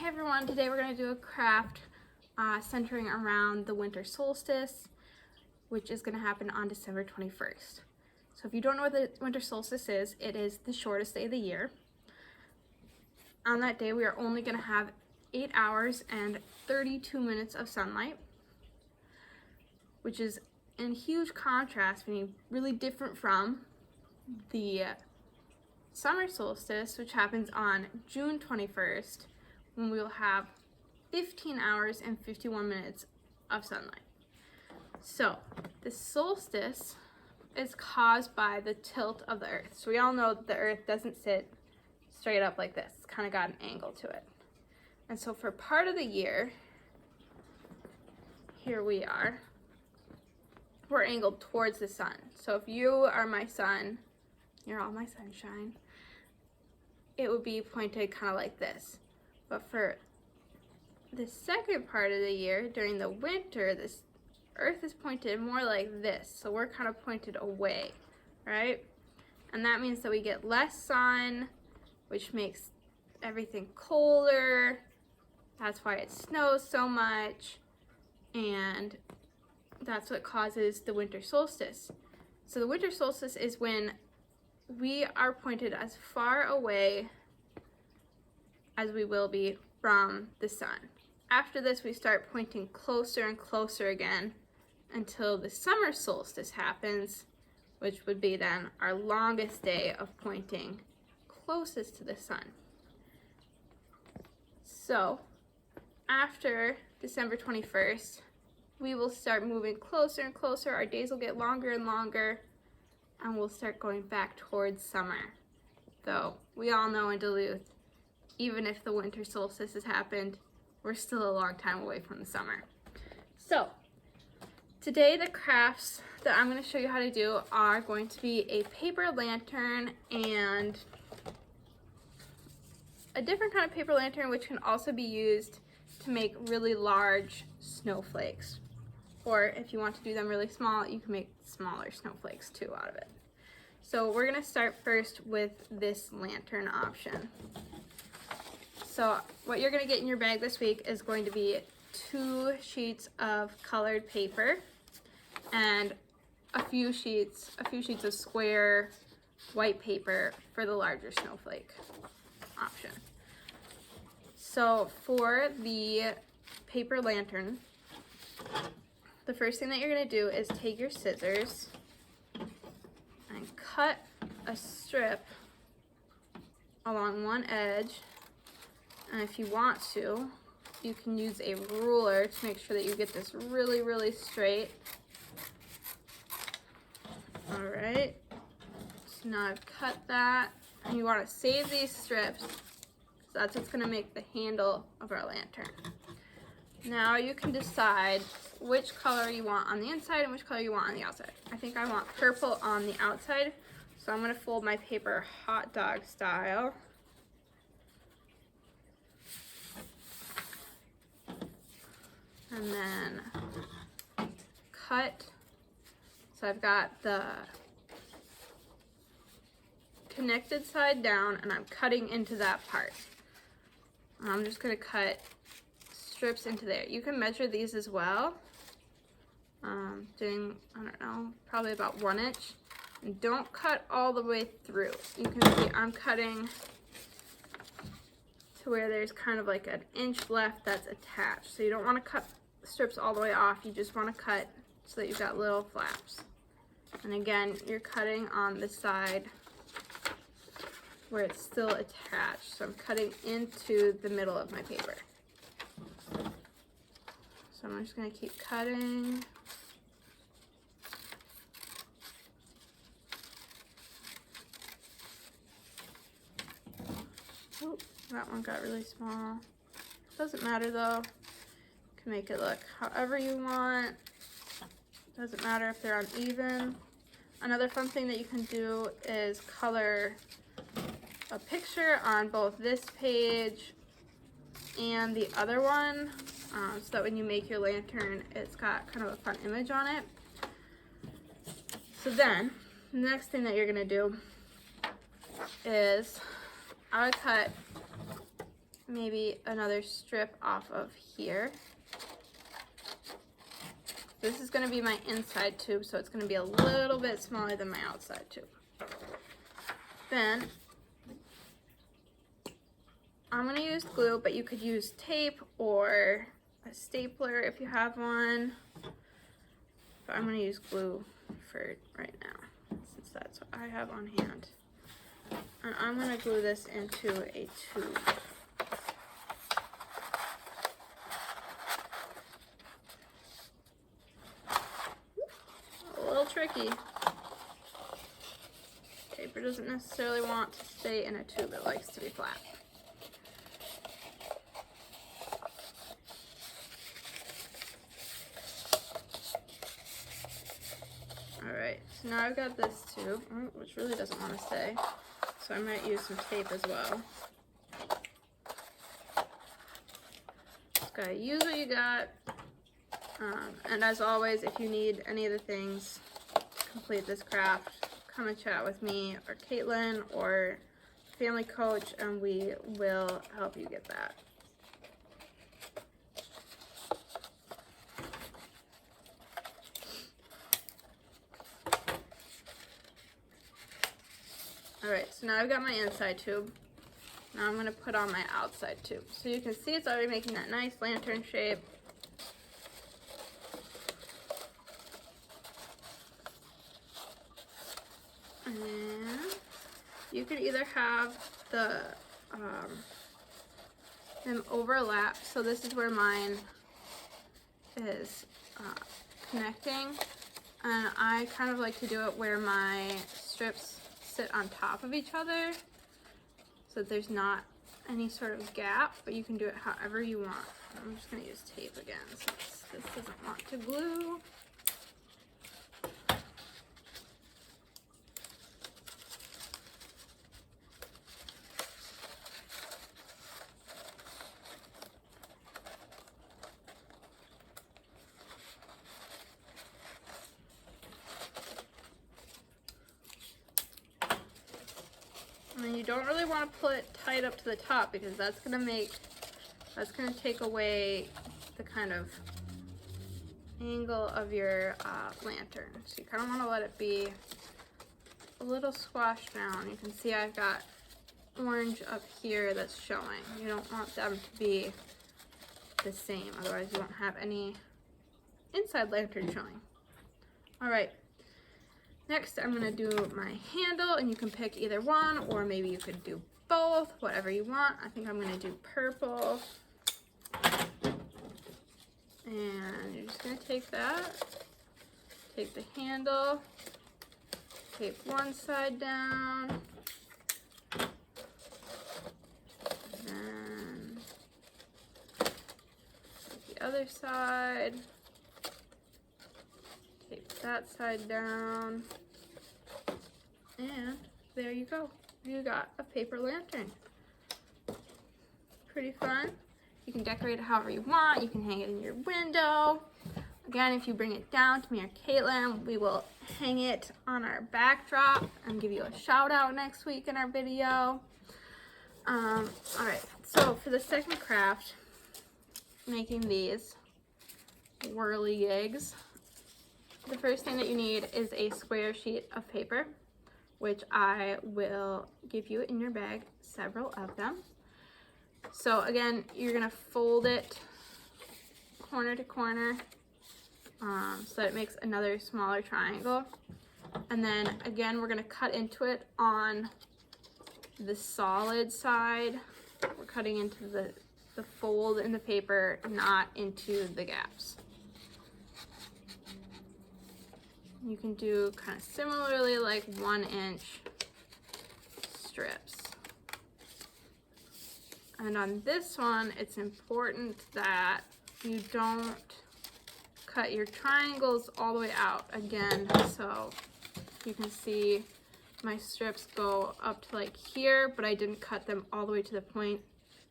Hey everyone, today we're going to do a craft centering around the winter solstice, which is going to happen on December 21st. So if you don't know what the winter solstice is, it is the shortest day of the year. On that day we are only going to have 8 hours and 32 minutes of sunlight, which is in huge contrast, meaning really different from the summer solstice, which happens on June 21st, when we will have 15 hours and 51 minutes of sunlight. So the solstice is caused by the tilt of the earth. So we all know that the earth doesn't sit straight up like this. It's kind of got an angle to it. And so for part of the year, here we are, we're angled towards the sun. So if you are my sun, you're all my sunshine, it would be pointed kind of like this. But for the second part of the year, during the winter, this earth is pointed more like this. So we're kind of pointed away, right? And that means that we get less sun, which makes everything colder. That's why it snows so much. And that's what causes the winter solstice. So the winter solstice is when we are pointed as far away as we will be from the sun. After this, we start pointing closer and closer again until the summer solstice happens, which would be then our longest day of pointing closest to the sun. So after December 21st, we will start moving closer and closer. Our days will get longer and longer, and we'll start going back towards summer. Though we all know in Duluth, even if the winter solstice has happened, we're still a long time away from the summer. So today the crafts that I'm going to show you how to do are going to be a paper lantern and a different kind of paper lantern, which can also be used to make really large snowflakes. Or if you want to do them really small, you can make smaller snowflakes too out of it. So we're going to start first with this lantern option. So what you're going to get in your bag this week is going to be 2 sheets of colored paper and a few sheets of square white paper for the larger snowflake option. So for the paper lantern, the first thing that you're going to do is take your scissors and cut a strip along one edge. And if you want to, you can use a ruler to make sure that you get this really, really straight. All right, so now I've cut that, and you want to save these strips, so that's what's going to make the handle of our lantern. Now you can decide which color you want on the inside and which color you want on the outside. I think I want purple on the outside, so I'm going to fold my paper hot dog style. And then cut. So I've got the connected side down, and I'm cutting into that part. And I'm just going to cut strips into there. You can measure these as well. Doing, I don't know, probably about 1 inch. And don't cut all the way through. You can see I'm cutting to where there's kind of like 1 inch left that's attached. So you don't want to cut strips all the way off. You just want to cut so that you've got little flaps. And again, you're cutting on the side where it's still attached. So I'm cutting into the middle of my paper. So I'm just going to keep cutting. Oh, that one got really small. Doesn't matter though. You can make it look however you want. Doesn't matter if they're uneven. Another fun thing that you can do is color a picture on both this page and the other one, so that when you make your lantern, it's got kind of a fun image on it. So then, the next thing that you're going to do is I would cut maybe another strip off of here. This is going to be my inside tube, so it's going to be a little bit smaller than my outside tube. Then I'm going to use glue, but you could use tape or a stapler if you have one. But I'm going to use glue for right now, since that's what I have on hand. And I'm going to glue this into a tube. A little tricky. Paper doesn't necessarily want to stay in a tube, it likes to be flat. Alright, so now I've got this tube, which really doesn't want to stay, so I might use some tape as well. Just gotta use what you got, and as always, if you need any of the things to complete this craft, come and chat with me or Caitlin or Family Coach, and we will help you get that. Alright, so now I've got my inside tube. Now I'm going to put on my outside tube. So you can see it's already making that nice lantern shape. And you could either have them overlap. So this is where mine is connecting. And I kind of like to do it where my strips sit on top of each other so that there's not any sort of gap, but you can do it however you want. I'm just going to use tape again since this doesn't want to glue. And you don't really want to put it tight up to the top because that's going to take away the kind of angle of your lantern. So you kind of want to let it be a little squashed down. You can see I've got orange up here that's showing. You don't want them to be the same, otherwise you won't have any inside lantern showing. Alright. Next, I'm going to do my handle, and you can pick either one, or maybe you could do both, whatever you want. I think I'm going to do purple. And you're just going to take that, take the handle, tape one side down, and then take the other side, tape that side down, and there you go. You got a paper lantern. Pretty fun. You can decorate it however you want. You can hang it in your window. Again, if you bring it down to me or Caitlin, we will hang it on our backdrop and give you a shout out next week in our video. Alright, so for the second craft, making these whirligigs, the first thing that you need is a square sheet of paper, which I will give you in your bag, several of them. So again, you're going to fold it corner to corner so that it makes another smaller triangle. And then again, we're going to cut into it on the solid side. We're cutting into the fold in the paper, not into the gaps. You can do kind of similarly, like 1-inch strips. And on this one, it's important that you don't cut your triangles all the way out again. So you can see my strips go up to like here, but I didn't cut them all the way to the point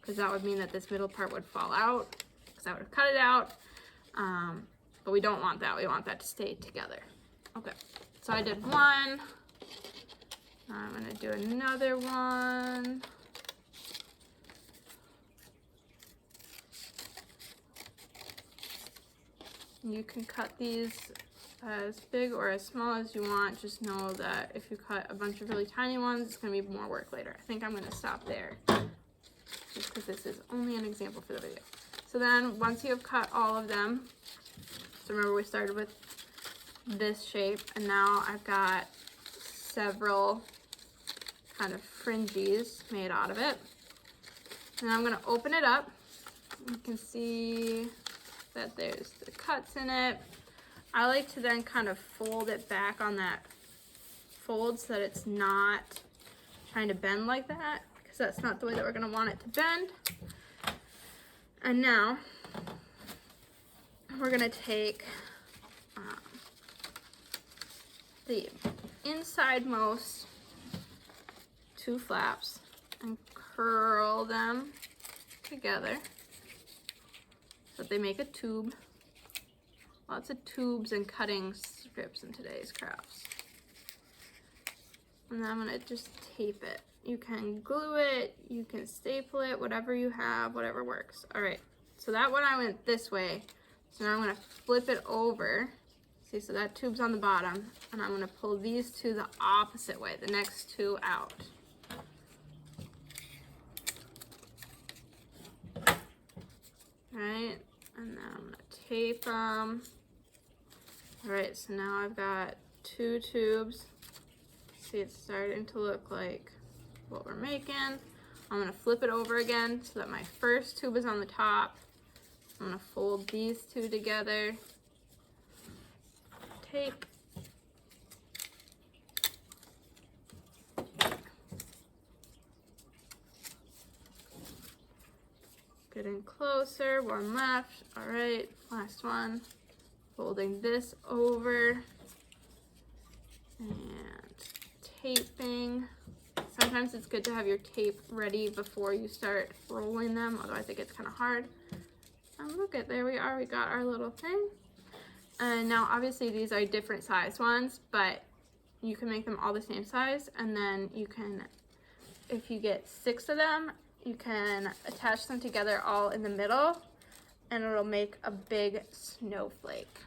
because that would mean that this middle part would fall out because I would have cut it out. But we don't want that. We want that to stay together. Okay, so I did one. I'm gonna do another one. You can cut these as big or as small as you want. Just know that if you cut a bunch of really tiny ones, it's going to be more work later. I think I'm going to stop there just because this is only an example for the video. So then once you have cut all of them, so remember we started with this shape, and now I've got several kind of fringes made out of it. And I'm going to open it up. You can see that there's the cuts in it. I like to then kind of fold it back on that fold so that it's not trying to bend like that, because that's not the way that we're going to want it to bend. And now we're going to take the insidemost two flaps and curl them together so that they make a tube. Lots of tubes and cutting strips in today's crafts. And then I'm gonna just tape it. You can glue it, you can staple it, whatever you have, whatever works. All right, so that one I went this way. So now I'm gonna flip it over. See, so that tube's on the bottom, and I'm gonna pull these two the opposite way, the next two out. Right, and then I'm gonna tape them. All right, so now I've got two tubes. See, it's starting to look like what we're making. I'm gonna flip it over again so that my first tube is on the top. I'm gonna fold these two together. Tape. Getting closer, one left. All right, last one. Folding this over and taping. Sometimes it's good to have your tape ready before you start rolling them, otherwise it gets kind of hard. And look at, there we are, we got our little thing. And now obviously these are different size ones, but you can make them all the same size, and then you can, if you get 6 of them, you can attach them together all in the middle, and it'll make a big snowflake.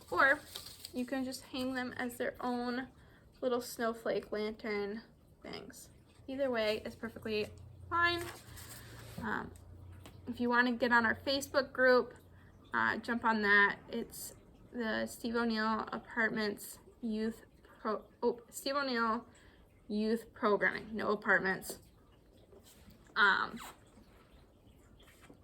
Or you can just hang them as their own little snowflake lantern things. Either way is perfectly fine. If you want to get on our Facebook group, jump on that. It's the Steve O'Neill Apartments Steve O'Neill Youth Programming, no apartments.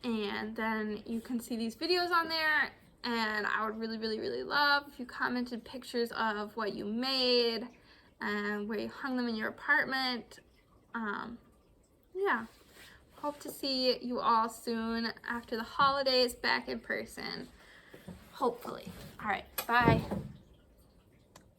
And then you can see these videos on there, and I would really, really, really love if you commented pictures of what you made and where you hung them in your apartment. Yeah, hope to see you all soon after the holidays back in person, hopefully. All right, bye.